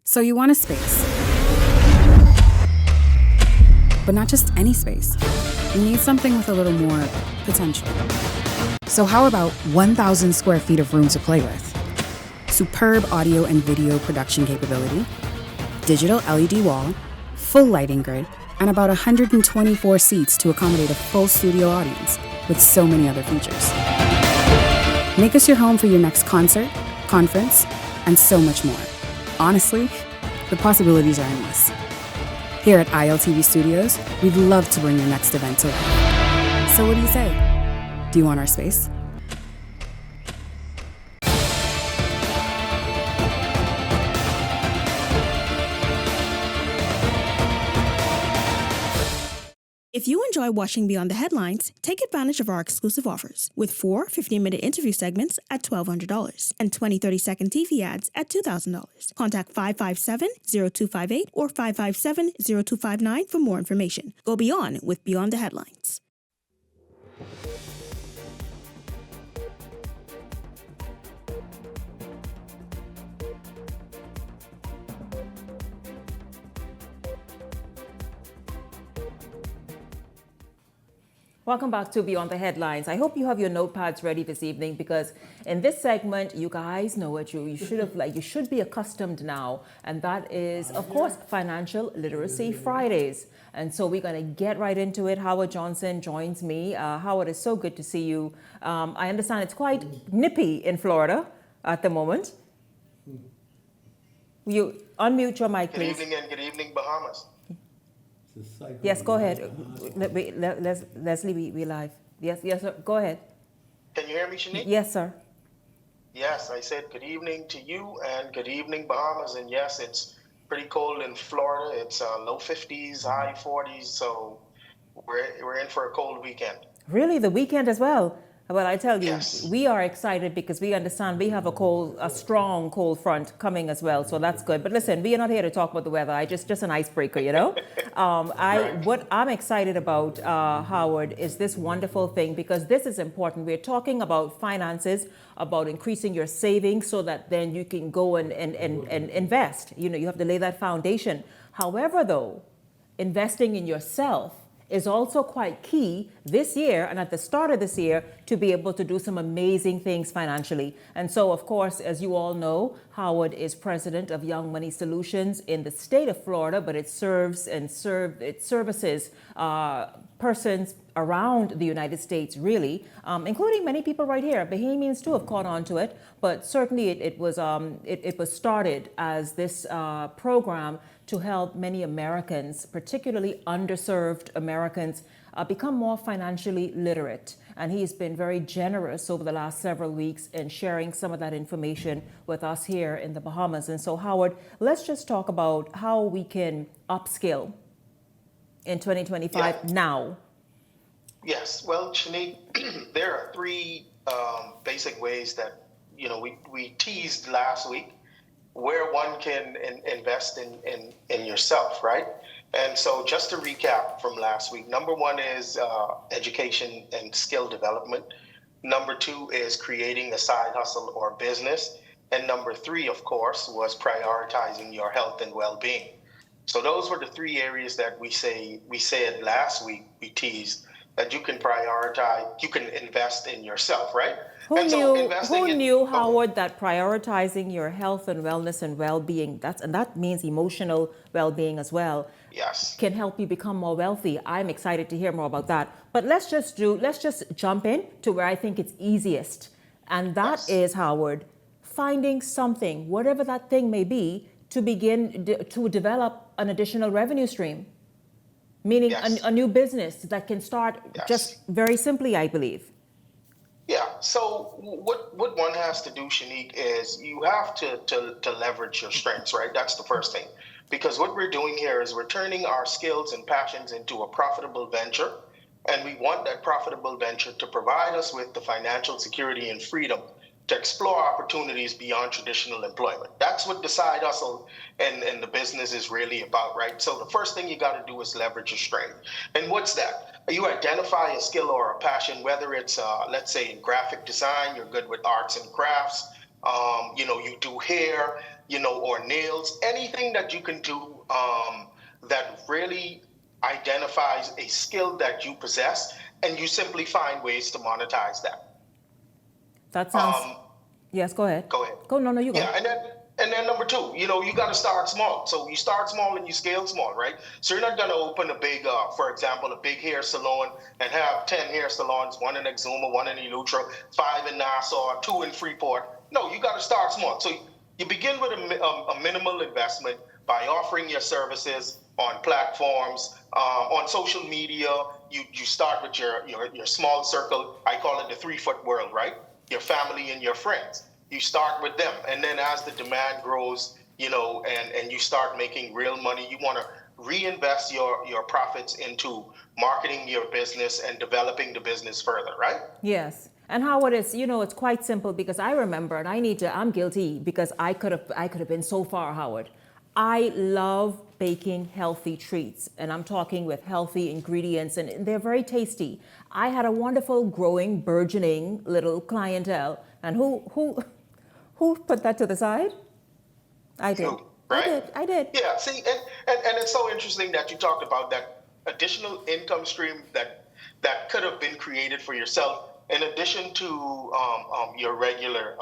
So you want a space, but not just any space. You need something with a little more potential. So how about 1,000 square feet of room to play with? Superb audio and video production capability, digital LED wall, full lighting grid, and about 124 seats to accommodate a full studio audience with so many other features. Make us your home for your next concert, conference, and so much more. Honestly, the possibilities are endless. Here at ILTV Studios, we'd love to bring your next event to life. So what do you say? Do you want our space? If you enjoy watching Beyond the Headlines, take advantage of our exclusive offers with 4 15-minute interview segments at $1,200 and 20 30-second TV ads at $2,000. Contact 557-0258 or 557-0259 for more information. Go beyond with Beyond the Headlines. Welcome back to Beyond the Headlines. I hope you have your notepads ready this evening because in this segment, you guys know it. You should be accustomed now, and that is, of course, Financial Literacy Fridays. And so we're going to get right into it. Howard Johnson joins me. Howard, it's so good to see you. I understand it's quite nippy in Florida at the moment. Will you unmute your mic, please? Good evening and good evening, Bahamas. Yes, go ahead. Leslie, we live. Yes, sir. Go ahead. Can you hear me, Shanique? Yes, sir. Yes, I said good evening to you and good evening, Bahamas. And yes, it's pretty cold in Florida. It's low 50s, high 40s. So we're in for a cold weekend. Really, the weekend as well? Well, I tell you, we are excited because we understand we have a strong cold front coming as well. So that's good. But listen, we are not here to talk about the weather. Just an icebreaker, you know. What I'm excited about, Howard, is this wonderful thing because this is important. We're talking about finances, about increasing your savings so that then you can go and invest. You know, you have to lay that foundation. However, though, investing in yourself is also quite key this year and at the start of this year to be able to do some amazing things financially. And so, of course, as you all know, Howard is president of Young Money Solutions in the state of Florida, but it services persons around the United States, really, including many people right here. Bahamians too have caught on to it, but certainly it was started as this program to help many Americans, particularly underserved Americans, become more financially literate. And he's been very generous over the last several weeks in sharing some of that information with us here in the Bahamas. And so, Howard, let's just talk about how we can upskill in 2025 now. Yes. Well, Shanique, there are three basic ways that, we teased last week where one can invest in yourself, right? And so just to recap from last week, number one is education and skill development. Number two is creating a side hustle or business. And number three, of course, was prioritizing your health and well-being. So those were the three areas that we said last week, we teased, that you can prioritize, you can invest in yourself, right? Who knew, Howard, that prioritizing your health and wellness and well-being, that means emotional well-being as well, yes, can help you become more wealthy. I'm excited to hear more about that. But let's just jump in to where I think it's easiest. And that is, Howard, finding something, whatever that thing may be, to begin to develop an additional revenue stream. Meaning a new business that can start just very simply, I believe. Yeah. So what one has to do, Shanique, is you have to leverage your strengths, right? That's the first thing. Because what we're doing here is we're turning our skills and passions into a profitable venture. And we want that profitable venture to provide us with the financial security and freedom to explore opportunities beyond traditional employment. That's what the side hustle and the business is really about, right? So the first thing you got to do is leverage your strength. And what's that? You identify a skill or a passion, whether it's, let's say, in graphic design, you're good with arts and crafts, you do hair, or nails, anything that you can do that really identifies a skill that you possess, and you simply find ways to monetize that. That sounds. Yes, go ahead. Go ahead. No, you go. Yeah, and then number two, you got to start small. So you start small and you scale small, right? So you're not going to open a big, for example, a big hair salon and have 10 hair salons, one in Exuma, one in Eleuthera, 5 in Nassau, 2 in Freeport. No, you got to start small. So you begin with a minimal investment by offering your services on platforms, on social media. You start with your small circle. I call it the 3-foot world, right? Your family and your friends. You start with them. And then as the demand grows, and you start making real money, you want to reinvest your profits into marketing your business and developing the business further, right? Yes. And Howard, it's quite simple because I remember, and I'm guilty because I could have been so far, Howard. I love baking healthy treats, and I'm talking with healthy ingredients, and they're very tasty. I had a wonderful, growing, burgeoning little clientele, and who put that to the side? I did. Right? I did. Yeah. See, and it's so interesting that you talked about that additional income stream that could have been created for yourself in addition to your regular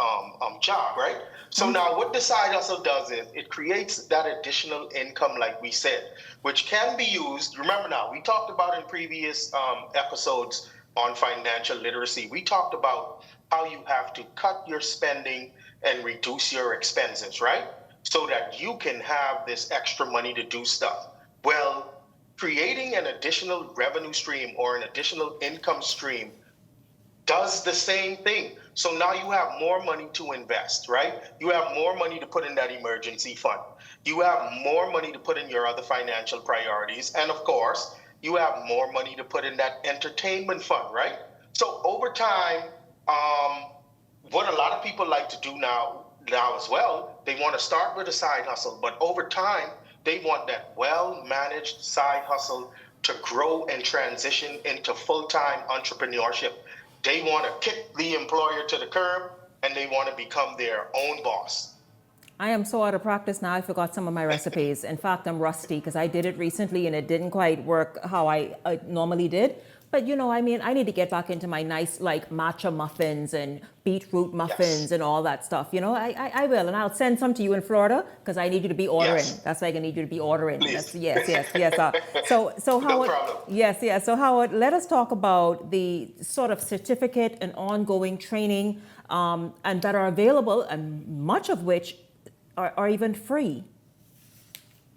job, right? So now what the side hustle does is it creates that additional income, like we said, which can be used. Remember now, we talked about in previous episodes on financial literacy, we talked about how you have to cut your spending and reduce your expenses, right? So that you can have this extra money to do stuff. Well, creating an additional revenue stream or an additional income stream does the same thing. So now you have more money to invest, right? You have more money to put in that emergency fund. You have more money to put in your other financial priorities. And of course, you have more money to put in that entertainment fund, right? So over time, what a lot of people like to do now as well, they want to start with a side hustle, but over time, they want that well-managed side hustle to grow and transition into full-time entrepreneurship. They want to kick the employer to the curb, and they want to become their own boss. I am so out of practice now, I forgot some of my recipes. In fact, I'm rusty because I did it recently and it didn't quite work how I normally did. But I need to get back into my nice like matcha muffins and beetroot muffins and all that stuff. I will, and I'll send some to you in Florida because I need you to be ordering. Yes. That's why I need you to be ordering. Please. Yes. So Howard, No problem. Yes. So Howard, let us talk about the sort of certificate and ongoing training and that are available, and much of which are even free.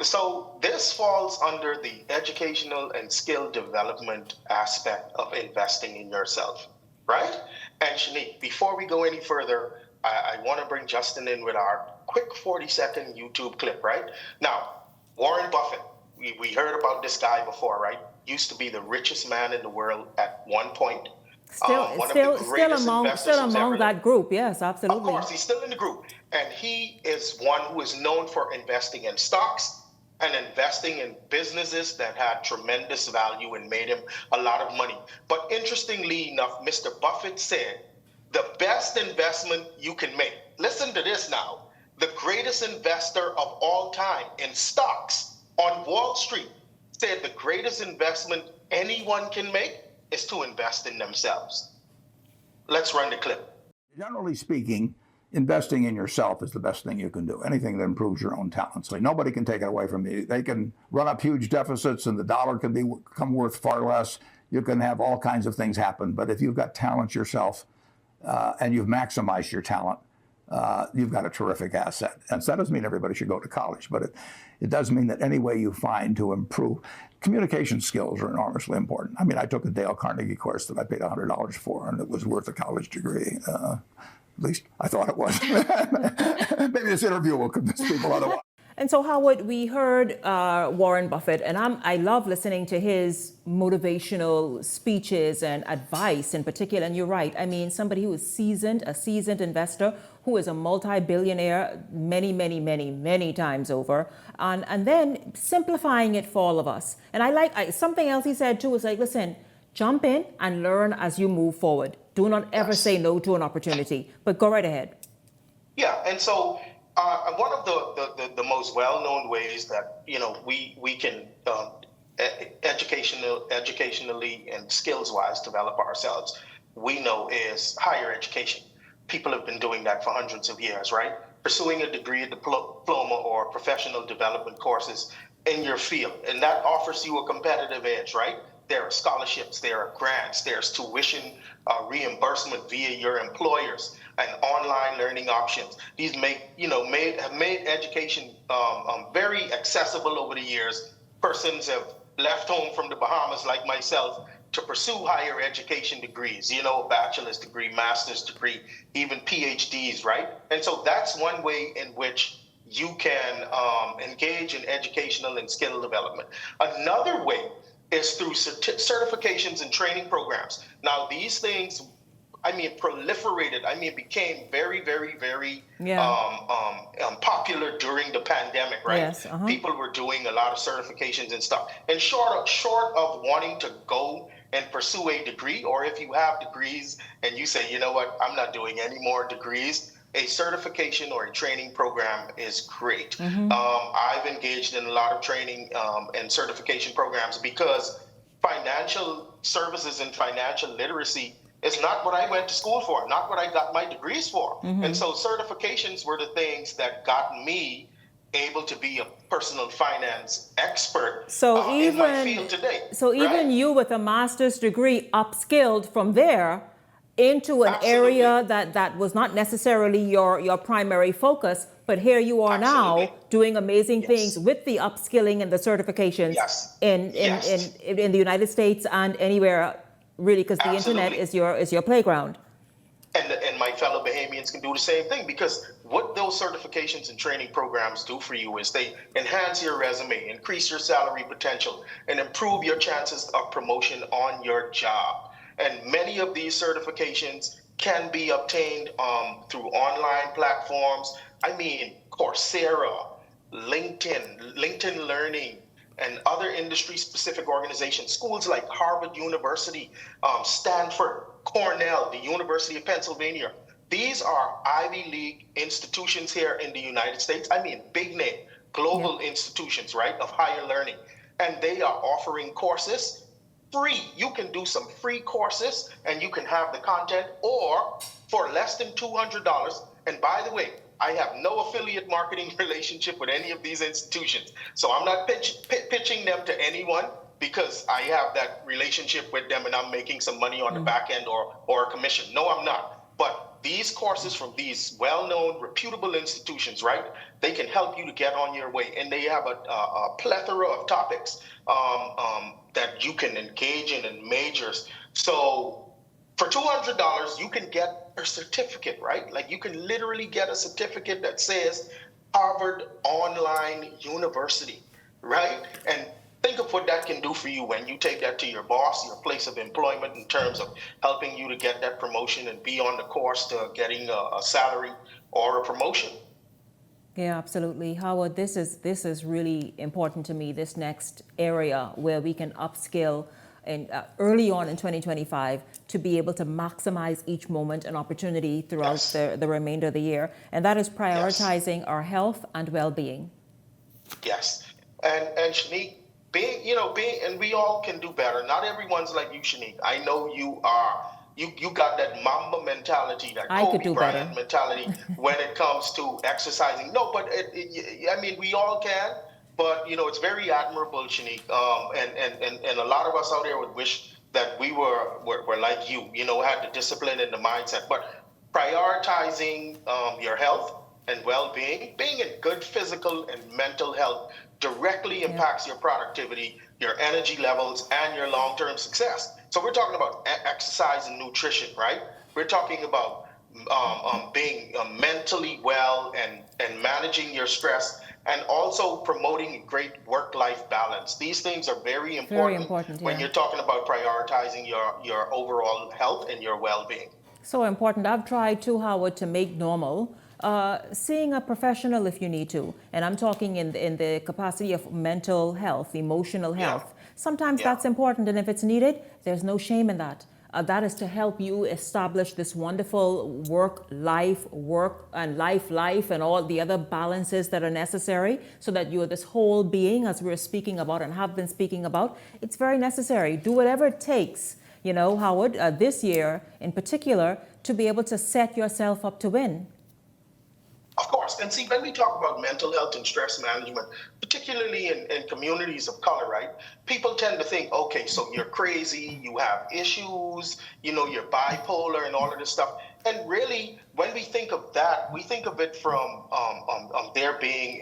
So this falls under the educational and skill development aspect of investing in yourself, right? And Shanique, before we go any further, I want to bring Justin in with our quick 40-second YouTube clip, right? Now, Warren Buffett, we heard about this guy before, right? Used to be the richest man in the world at one point. Still among that group, yes, absolutely. Of course, he's still in the group. And he is one who is known for investing in stocks and investing in businesses that had tremendous value and made him a lot of money. But interestingly enough, Mr. Buffett said, the best investment you can make, listen to this now, the greatest investor of all time in stocks on Wall Street said the greatest investment anyone can make is to invest in themselves. Let's run the clip. Generally speaking, investing in yourself is the best thing you can do. Anything that improves your own talent. So nobody can take it away from you. They can run up huge deficits and the dollar can become worth far less. You can have all kinds of things happen. But if you've got talent yourself and you've maximized your talent, you've got a terrific asset. And so that doesn't mean everybody should go to college, but it does mean that any way you find to improve, communication skills are enormously important. I mean, I took a Dale Carnegie course that I paid $100 for, and it was worth a college degree. At least I thought it was. Maybe this interview will convince people otherwise. And so, Howard, we heard Warren Buffett, and I love listening to his motivational speeches and advice in particular. And you're right. I mean, somebody who is a seasoned investor, who is a multi-billionaire many times over, and then simplifying it for all of us. And something else he said, too, is like, listen, jump in and learn as you move forward. Do not ever say no to an opportunity, but go right ahead. Yeah, and so one of the most well-known ways that we can educationally and skills-wise develop ourselves, we know is higher education. People have been doing that for hundreds of years, right? Pursuing a degree, a diploma, or professional development courses in your field, and that offers you a competitive edge, right? There are scholarships, there are grants, there's tuition reimbursement via your employers, and online learning options. These have made education very accessible over the years. Persons have left home from the Bahamas, like myself, to pursue higher education degrees, a bachelor's degree, master's degree, even PhDs, right? And so that's one way in which you can engage in educational and skill development. Another way is through certifications and training programs. Now, these things, proliferated. Became very, very, very popular during the pandemic, right? Yes, People were doing a lot of certifications and stuff. And short of wanting to go and pursue a degree, or if you have degrees and you say, you know what, I'm not doing any more degrees, a certification or a training program is great. I've engaged in a lot of training and certification programs because financial services and financial literacy is not what I went to school for, not what I got my degrees for. And so certifications were the things that got me able to be a personal finance expert in my field today. So even you with a master's degree upskilled from there into an area that was not necessarily your primary focus, but here you are now doing amazing things with the upskilling and the certifications in the United States and anywhere, really, because the internet is your playground. And my fellow Bahamians can do the same thing, because what those certifications and training programs do for you is they enhance your resume, increase your salary potential, and improve your chances of promotion on your job. And many of these certifications can be obtained through online platforms. Coursera, LinkedIn Learning, and other industry-specific organizations, schools like Harvard University, Stanford, Cornell, the University of Pennsylvania. These are Ivy League institutions here in the United States. Big name, global institutions, right, of higher learning. And they are offering courses free. You can do some free courses and you can have the content, or for less than $200. And by the way, I have no affiliate marketing relationship with any of these institutions. So I'm not pitching them to anyone, because I have that relationship with them and I'm making some money on the back end or a commission. No, I'm not. But these courses from these well-known, reputable institutions, right, they can help you to get on your way. And they have a plethora of topics that you can engage in majors. So for $200, you can get a certificate, right? Like, you can literally get a certificate that says Harvard Online University, right? And think of what that can do for you when you take that to your boss, your place of employment, in terms of helping you to get that promotion and be on the course to getting a salary or a promotion. Yeah, absolutely. Howard, this is really important to me, this next area where we can upskill and early on in 2025 to be able to maximize each moment and opportunity throughout the remainder of the year. And that is prioritizing our health and well-being. Yes. And Shanique, and we all can do better. Not everyone's like you, Shanique. I know you are. You got that Mamba mentality, that Kobe Bryant mentality when it comes to exercising. No, but we all can. But it's very admirable, Shanique. And a lot of us out there would wish that we were like you. Had the discipline and the mindset. But prioritizing your health and well-being, being in good physical and mental health, directly impacts your productivity, your energy levels, and your long-term success. So we're talking about exercise and nutrition, right? We're talking about being mentally well and managing your stress, and also promoting great work-life balance. These things are very important when you're talking about prioritizing your overall health and your well-being. So important. I've tried too, Howard, to make normal seeing a professional if you need to. And I'm talking in the capacity of mental health, emotional health. Sometimes that's important, and if it's needed, there's no shame in that. That is to help you establish this wonderful work and life, and all the other balances that are necessary, so that you're this whole being, as we're speaking about and have been speaking about. It's very necessary. Do whatever it takes, Howard, this year in particular, to be able to set yourself up to win. Of course. And see, when we talk about mental health and stress management, particularly in communities of color, right, people tend to think, okay, so you're crazy, you have issues, you're bipolar and all of this stuff. And really, when we think of that, we think of it from there being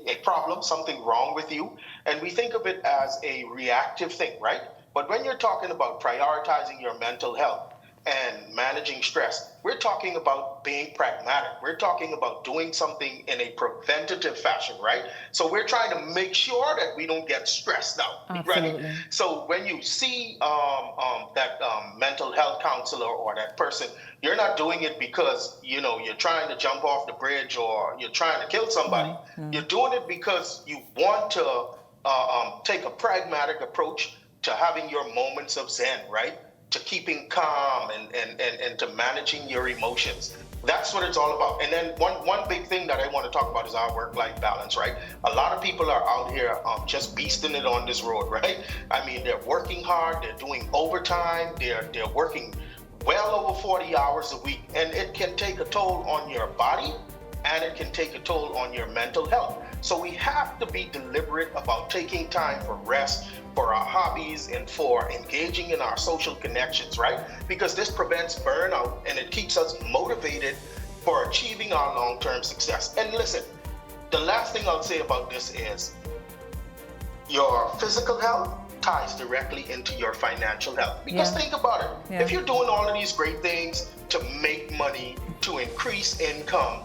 a problem, something wrong with you. And we think of it as a reactive thing, right? But when you're talking about prioritizing your mental health, and managing stress, we're talking about being pragmatic. We're talking about doing something in a preventative fashion, right? So we're trying to make sure that we don't get stressed out, Absolutely. right? So when you see that mental health counselor or that person, you're not doing it because, you know, you're trying to jump off the bridge or you're trying to kill somebody. You're doing it because you want to take a pragmatic approach to having your moments of zen, right? To keeping calm and to managing your emotions. That's what it's all about. And then one big thing that I want to talk about is our work-life balance, right? A lot of people are out here just beasting it on this road, right? I mean, they're working hard, they're doing overtime, they're working well over 40 hours a week, and it can take a toll on your body and it can take a toll on your mental health. So we have to be deliberate about taking time for rest, for our hobbies, and for engaging in our social connections, right? Because this prevents burnout and it keeps us motivated for achieving our long-term success. And listen, the last thing I'll say about this is your physical health ties directly into your financial health. Because think about it. Yeah. If you're doing all of these great things to make money, to increase income,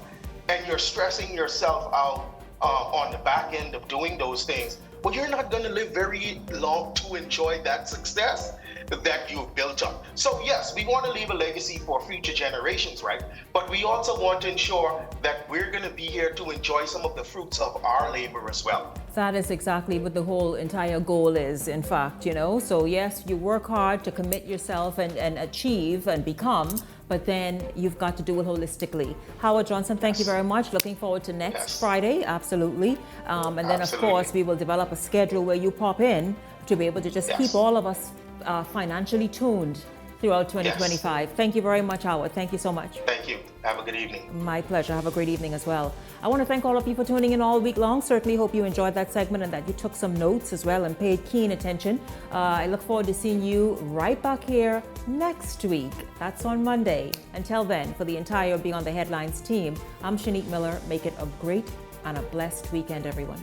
and you're stressing yourself out on the back end of doing those things, well, you're not going to live very long to enjoy that success that you've built up. So yes, we want to leave a legacy for future generations, right? But we also want to ensure that we're going to be here to enjoy some of the fruits of our labor as well. That is exactly what the whole entire goal is, in fact, you know. So yes, you work hard to commit yourself and achieve and become, but then you've got to do it holistically. Howard Johnson, thank you very much. Looking forward to next Friday, absolutely. And then of course we will develop a schedule where you pop in to be able to just keep all of us financially tuned throughout 2025. Thank you very much, Howard. Thank you so much. Thank you. Have a good evening. My pleasure. Have a great evening as well. I want to thank all of you for tuning in all week long. Certainly hope you enjoyed that segment and that you took some notes as well and paid keen attention. I look forward to seeing you right back here next week. That's on Monday. Until then, for the entire Beyond the Headlines team, I'm Shanique Miller. Make it a great and a blessed weekend, everyone.